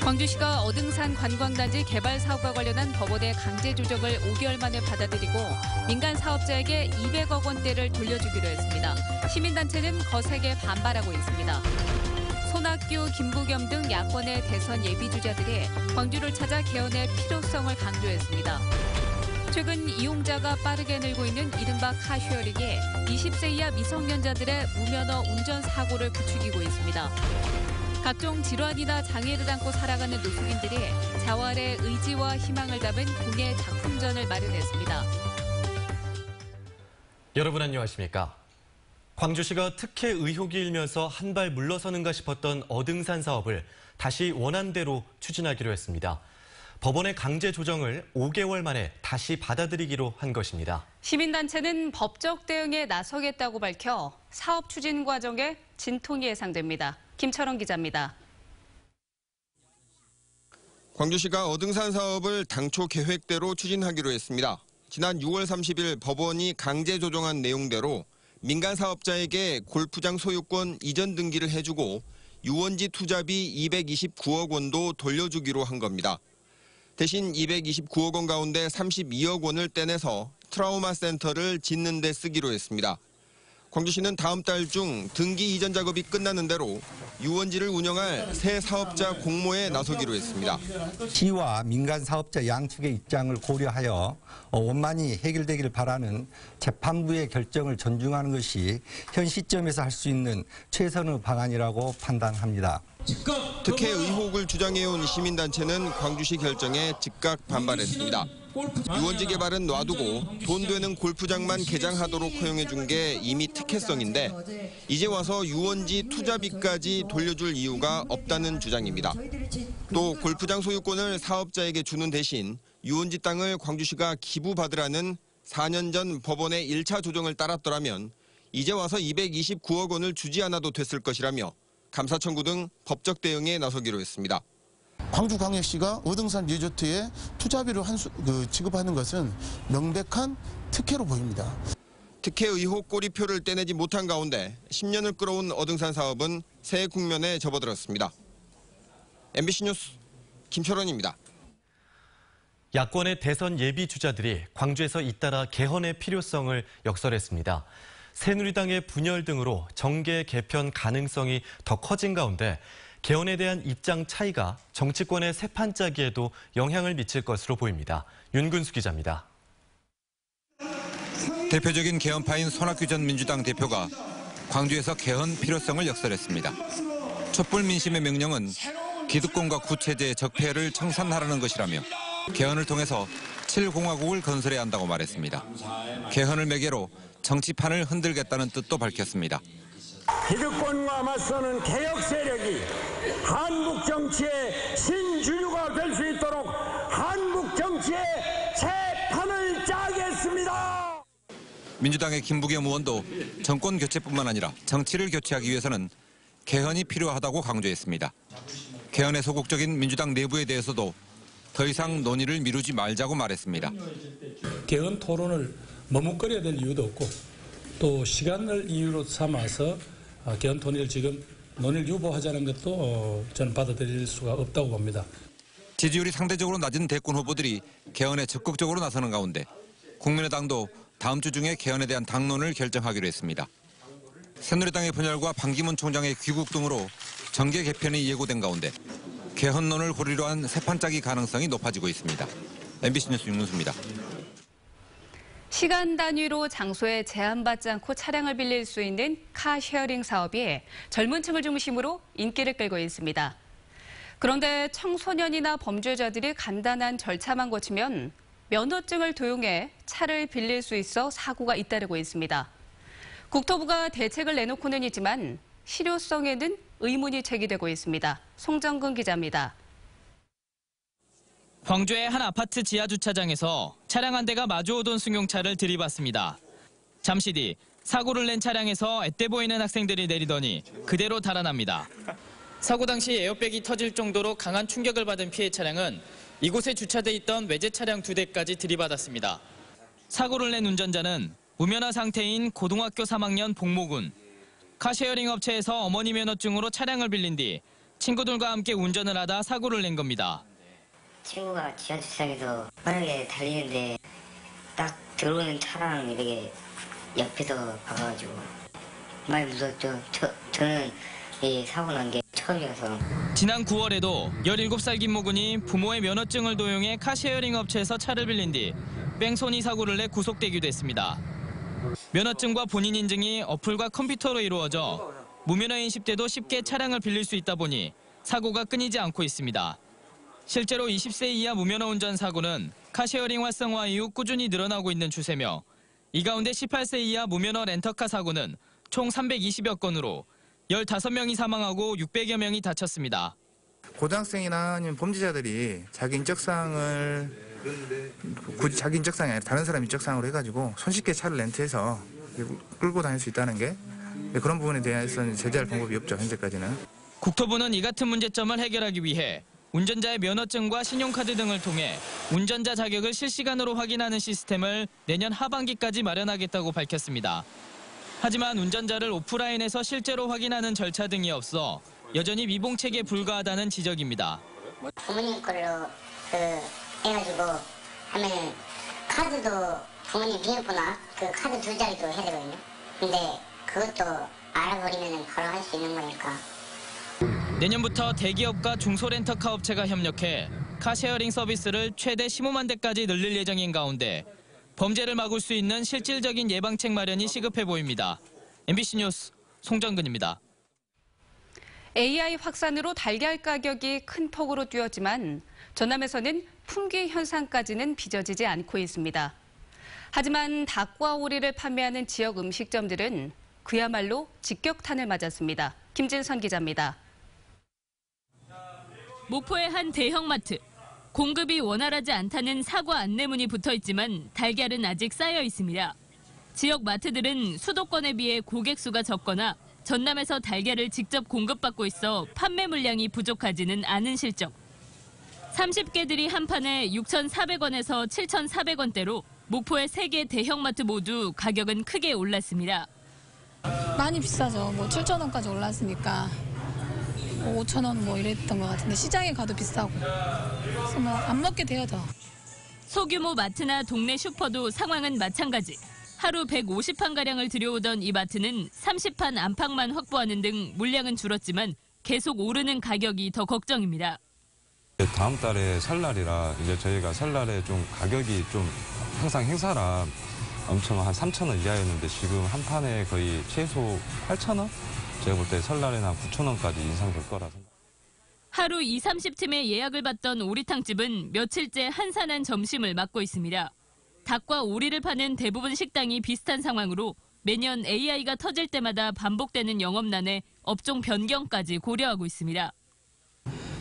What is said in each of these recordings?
광주시가 어등산 관광단지 개발 사업과 관련한 법원의 강제 조정을 5개월 만에 받아들이고 민간 사업자에게 200억 원대를 돌려주기로 했습니다. 시민단체는 거세게 반발하고 있습니다. 손학규, 김부겸 등 야권의 대선 예비주자들이 광주를 찾아 개헌의 필요성을 강조했습니다. 최근 이용자가 빠르게 늘고 있는 이른바 카쉐어링이 20세 이하 미성년자들의 무면허 운전 사고를 부추기고 있습니다. 각종 질환이나 장애를 안고 살아가는 노숙인들이 자활의 의지와 희망을 담은 공예 작품전을 마련했습니다. 여러분 안녕하십니까? 광주시가 특혜 의혹이 일면서 한 발 물러서는가 싶었던 어등산 사업을 다시 원안대로 추진하기로 했습니다. 법원의 강제 조정을 5개월 만에 다시 받아들이기로 한 것입니다. 시민단체는 법적 대응에 나서겠다고 밝혀 사업 추진 과정에 진통이 예상됩니다. 김철원 기자입니다. 광주시가 어등산 사업을 당초 계획대로 추진하기로 했습니다. 지난 6월 30일 법원이 강제 조정한 내용대로 민간 사업자에게 골프장 소유권 이전 등기를 해주고 유원지 투자비 229억 원도 돌려주기로 한 겁니다. 대신 229억 원 가운데 32억 원을 떼내서 트라우마 센터를 짓는 데 쓰기로 했습니다. 광주시는 다음 달 중 등기 이전 작업이 끝나는 대로 유원지를 운영할 새 사업자 공모에 나서기로 했습니다. 시와 민간 사업자 양측의 입장을 고려하여 원만히 해결되기를 바라는 재판부의 결정을 존중하는 것이 현 시점에서 할 수 있는 최선의 방안이라고 판단합니다. 특혜 의혹을 주장해온 시민단체는 광주시 결정에 즉각 반발했습니다. 유원지 개발은 놔두고 돈 되는 골프장만 개장하도록 허용해준 게 이미 특혜성인데 이제 와서 유원지 투자비까지 돌려줄 이유가 없다는 주장입니다. 또 골프장 소유권을 사업자에게 주는 대신 유원지 땅을 광주시가 기부받으라는 4년 전 법원의 1차 조정을 따랐더라면 이제 와서 229억 원을 주지 않아도 됐을 것이라며 감사 청구 등 법적 대응에 나서기로 했습니다. 광주광역시가 어등산 리조트에 투자비를 지급하는 것은 명백한 특혜로 보입니다. 특혜 의혹 꼬리표를 떼내지 못한 가운데 10년을 끌어온 어등산 사업은 새 국면에 접어들었습니다. MBC 뉴스 김철원입니다. 야권의 대선 예비 주자들이 광주에서 잇따라 개헌의 필요성을 역설했습니다. 새누리당의 분열 등으로 정계 개편 가능성이 더 커진 가운데 개헌에 대한 입장 차이가 정치권의 새판짜기에도 영향을 미칠 것으로 보입니다. 윤근수 기자입니다. 대표적인 개헌파인 손학규 전 민주당 대표가 광주에서 개헌 필요성을 역설했습니다. 촛불 민심의 명령은 기득권과 구체제의 적폐를 청산하라는 것이라며 개헌을 통해서 7공화국을 건설해야 한다고 말했습니다. 개헌을 매개로 정치판을 흔들겠다는 뜻도 밝혔습니다. 기득권과 맞서는 개혁 세력이 한국 정치의 신주류가 될 수 있도록 한국 정치의 새 판을 짜겠습니다. 민주당의 김부겸 의원도 정권 교체뿐만 아니라 정치를 교체하기 위해서는 개헌이 필요하다고 강조했습니다. 개헌에 소극적인 민주당 내부에 대해서도 더 이상 논의를 미루지 말자고 말했습니다. 개헌 토론을 머뭇거려야 될 이유도 없고 또 시간을 이유로 삼아서 개헌 토론을 지금 논의를 유보하자는 것도 저는 받아들일 수가 없다고 봅니다. 지지율이 상대적으로 낮은 대권 후보들이 개헌에 적극적으로 나서는 가운데 국민의당도 다음 주 중에 개헌에 대한 당론을 결정하기로 했습니다. 새누리당의 분열과 반기문 총장의 귀국 등으로 정계 개편이 예고된 가운데 개헌론을 고리로 한 새판짜기 가능성이 높아지고 있습니다. MBC 뉴스 윤근수입니다. 시간 단위로 장소에 제한받지 않고 차량을 빌릴 수 있는 카쉐어링 사업이 젊은 층을 중심으로 인기를 끌고 있습니다. 그런데 청소년이나 범죄자들이 간단한 절차만 거치면 면허증을 도용해 차를 빌릴 수 있어 사고가 잇따르고 있습니다. 국토부가 대책을 내놓고는 있지만 실효성에는 의문이 제기되고 있습니다. 송정근 기자입니다. 광주의 한 아파트 지하 주차장에서 차량 한 대가 마주오던 승용차를 들이받습니다. 잠시 뒤 사고를 낸 차량에서 앳돼 보이는 학생들이 내리더니 그대로 달아납니다. 사고 당시 에어백이 터질 정도로 강한 충격을 받은 피해 차량은 이곳에 주차돼 있던 외제 차량 2대까지 들이받았습니다. 사고를 낸 운전자는 무면허 상태인 고등학교 3학년 복모군. 카쉐어링 업체에서 어머니 면허증으로 차량을 빌린 뒤 친구들과 함께 운전을 하다 사고를 낸 겁니다. 친구가 지하주차장에서 빠르게 달리는데 딱 들어오는 차랑 이렇게 옆에서 박아가지고 많이 무섭죠. 저는 이 사고 난 게 처음이라서. 지난 9월에도 17살 김모군이 부모의 면허증을 도용해 카쉐어링 업체에서 차를 빌린 뒤 뺑소니 사고를 내 구속되기도 했습니다. 면허증과 본인 인증이 어플과 컴퓨터로 이루어져 무면허인 10대도 쉽게 차량을 빌릴 수 있다 보니 사고가 끊이지 않고 있습니다. 실제로 20세 이하 무면허 운전 사고는 카쉐어링 활성화 이후 꾸준히 늘어나고 있는 추세며 이 가운데 18세 이하 무면허 렌터카 사고는 총 320여 건으로 15명이 사망하고 600여 명이 다쳤습니다. 고등학생이나 아니면 범죄자들이 자기 인적사항을 굳이 자기 인적사항이 아니라 다른 사람 인적사항으로 해가지고 손쉽게 차를 렌트해서 끌고 다닐 수 있다는 게 그런 부분에 대해서는 제재할 방법이 없죠, 현재까지는. 국토부는 이 같은 문제점을 해결하기 위해 운전자의 면허증과 신용카드 등을 통해 운전자 자격을 실시간으로 확인하는 시스템을 내년 하반기까지 마련하겠다고 밝혔습니다. 하지만 운전자를 오프라인에서 실제로 확인하는 절차 등이 없어 여전히 미봉책에 불과하다는 지적입니다. 부모님 걸로 해가지고 하면 카드도 부모님 비밀번호 그 카드 2자리도 해야 되거든요. 근데 그것도 알아버리면 바로 할 수 있는 거니까. 내년부터 대기업과 중소렌터카 업체가 협력해 카쉐어링 서비스를 최대 15만 대까지 늘릴 예정인 가운데 범죄를 막을 수 있는 실질적인 예방책 마련이 시급해 보입니다. MBC 뉴스 송정근입니다. AI 확산으로 달걀 가격이 큰 폭으로 뛰었지만 전남에서는 품귀 현상까지는 빚어지지 않고 있습니다. 하지만 닭과 오리를 판매하는 지역 음식점들은 그야말로 직격탄을 맞았습니다. 김진선 기자입니다. 목포의 한 대형마트. 공급이 원활하지 않다는 사과 안내문이 붙어 있지만 달걀은 아직 쌓여 있습니다. 지역 마트들은 수도권에 비해 고객 수가 적거나 전남에서 달걀을 직접 공급받고 있어 판매 물량이 부족하지는 않은 실정. 30개들이 한 판에 6,400원에서 7,400원대로 목포의 3개 대형마트 모두 가격은 크게 올랐습니다. 많이 비싸죠. 7,000원까지 올랐으니까 5,000원 이랬던 것 같은데 시장에 가도 비싸고. 그래서 안 먹게 돼요, 더. 소규모 마트나 동네 슈퍼도 상황은 마찬가지. 하루 150판가량을 들여오던 이 마트는 30판 안팎만 확보하는 등 물량은 줄었지만 계속 오르는 가격이 더 걱정입니다. 다음 달에 설날이라 이제 저희가 설날에 좀 가격이 좀 항상 행사라 엄청 한 3,000원 이하였는데 지금 한 판에 거의 최소 8,000원? 제가 볼 때 설날에는 한 9,000원까지 인상될 거라 생각합니다. 하루 20-30팀의 예약을 받던 오리탕집은 며칠째 한산한 점심을 맞고 있습니다. 닭과 오리를 파는 대부분 식당이 비슷한 상황으로 매년 AI가 터질 때마다 반복되는 영업난에 업종 변경까지 고려하고 있습니다.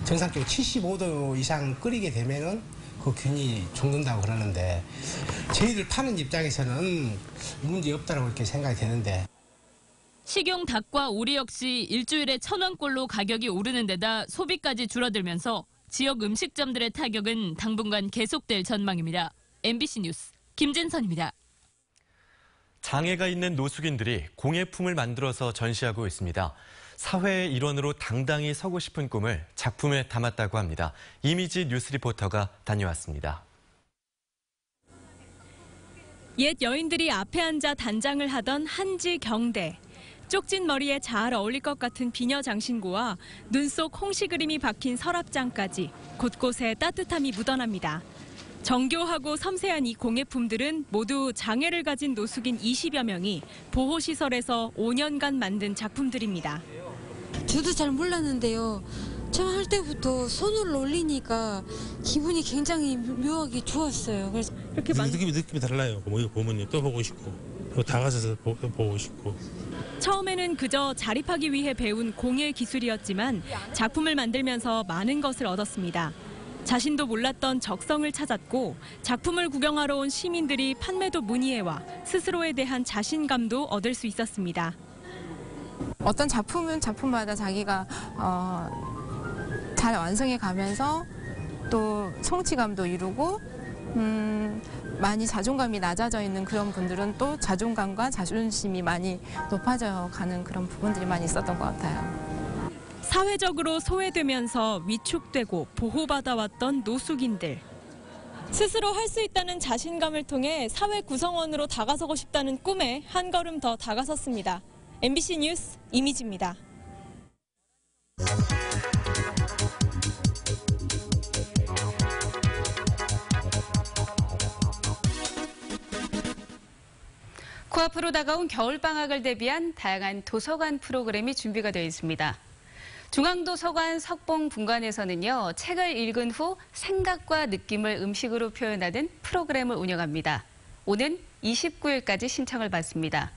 정상적으로 75도 이상 끓이게 되면은 그 균이 죽는다고 그러는데 저희들 파는 입장에서는 문제 없다고 이렇게 생각이 되는데. 식용 닭과 오리 역시 일주일에 1,000원꼴로 가격이 오르는 데다 소비까지 줄어들면서 지역 음식점들의 타격은 당분간 계속될 전망입니다. MBC 뉴스 김진선입니다. 장애가 있는 노숙인들이 공예품을 만들어서 전시하고 있습니다. 사회의 일원으로 당당히 서고 싶은 꿈을 작품에 담았다고 합니다. 이미지 뉴스 리포터가 다녀왔습니다. 옛 여인들이 앞에 앉아 단장을 하던 한지 경대. 쪽진 머리에 잘 어울릴 것 같은 비녀 장신구와 눈 속 홍시 그림이 박힌 서랍장까지 곳곳에 따뜻함이 묻어납니다. 정교하고 섬세한 이 공예품들은 모두 장애를 가진 노숙인 20여 명이 보호시설에서 5년간 만든 작품들입니다. 저도 잘 몰랐는데요. 처음 할 때부터 손을 올리니까 기분이 굉장히 묘하게 좋았어요. 그래서 이렇게 느낌이 달라요. 이거 보면 또 보고 싶고 또 다가서서 보고 싶고. 처음에는 그저 자립하기 위해 배운 공예 기술이었지만 작품을 만들면서 많은 것을 얻었습니다. 자신도 몰랐던 적성을 찾았고 작품을 구경하러 온 시민들이 판매도 문의해와 스스로에 대한 자신감도 얻을 수 있었습니다. 어떤 작품은 작품마다 자기가 잘 완성해 가면서 또 성취감도 이루고 많이 자존감이 낮아져 있는 그런 분들은 또 자존감과 자존심이 많이 높아져 가는 그런 부분들이 많이 있었던 것 같아요. 사회적으로 소외되면서 위축되고 보호받아왔던 노숙인들. 스스로 할 수 있다는 자신감을 통해 사회 구성원으로 다가서고 싶다는 꿈에 한 걸음 더 다가섰습니다. MBC 뉴스 이미지입니다. 코앞으로 다가온 겨울방학을 대비한 다양한 도서관 프로그램이 준비가 되어 있습니다. 중앙도서관 석봉분관에서는요, 책을 읽은 후 생각과 느낌을 음식으로 표현하는 프로그램을 운영합니다. 오는 29일까지 신청을 받습니다.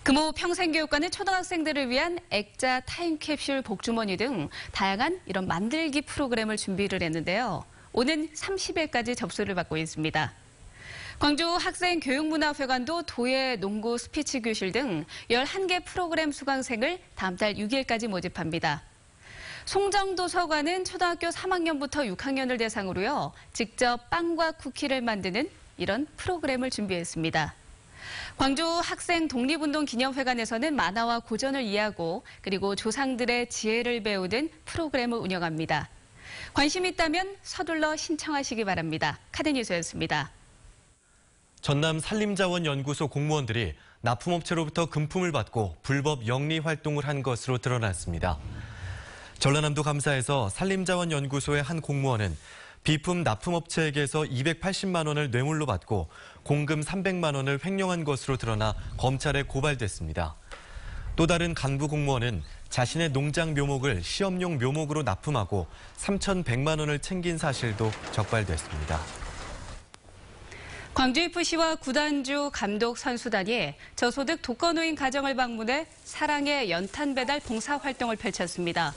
금호 평생교육관은 초등학생들을 위한 액자 타임캡슐 복주머니 등 다양한 이런 만들기 프로그램을 준비를 했는데요. 오는 30일까지 접수를 받고 있습니다. 광주 학생교육문화회관도 도예, 농구, 스피치 교실 등 11개 프로그램 수강생을 다음 달 6일까지 모집합니다. 송정도서관은 초등학교 3학년부터 6학년을 대상으로요, 직접 빵과 쿠키를 만드는 이런 프로그램을 준비했습니다. 광주 학생독립운동기념회관에서는 만화와 고전을 이해하고 그리고 조상들의 지혜를 배우는 프로그램을 운영합니다. 관심 있다면 서둘러 신청하시기 바랍니다. 카드뉴스였습니다. 전남 산림자원연구소 공무원들이 납품업체로부터 금품을 받고 불법 영리 활동을 한 것으로 드러났습니다. 전라남도 감사에서 산림자원연구소의 한 공무원은 비품 납품업체에게서 280만 원을 뇌물로 받고 공금 300만 원을 횡령한 것으로 드러나 검찰에 고발됐습니다. 또 다른 간부 공무원은 자신의 농장 묘목을 시험용 묘목으로 납품하고 3,100만 원을 챙긴 사실도 적발됐습니다. 광주FC와 구단주, 감독, 선수단이 저소득 독거노인 가정을 방문해 사랑의 연탄 배달 봉사활동을 펼쳤습니다.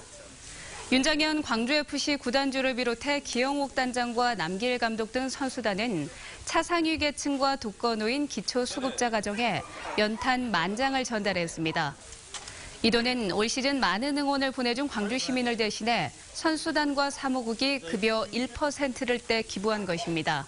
윤장현 광주FC 구단주를 비롯해 기영옥 단장과 남길 감독 등 선수단은 차상위 계층과 독거노인 기초수급자 가정에 연탄 10,000장을 전달했습니다. 이 돈은 올 시즌 많은 응원을 보내준 광주 시민을 대신해 선수단과 사무국이 급여 1%를 떼 기부한 것입니다.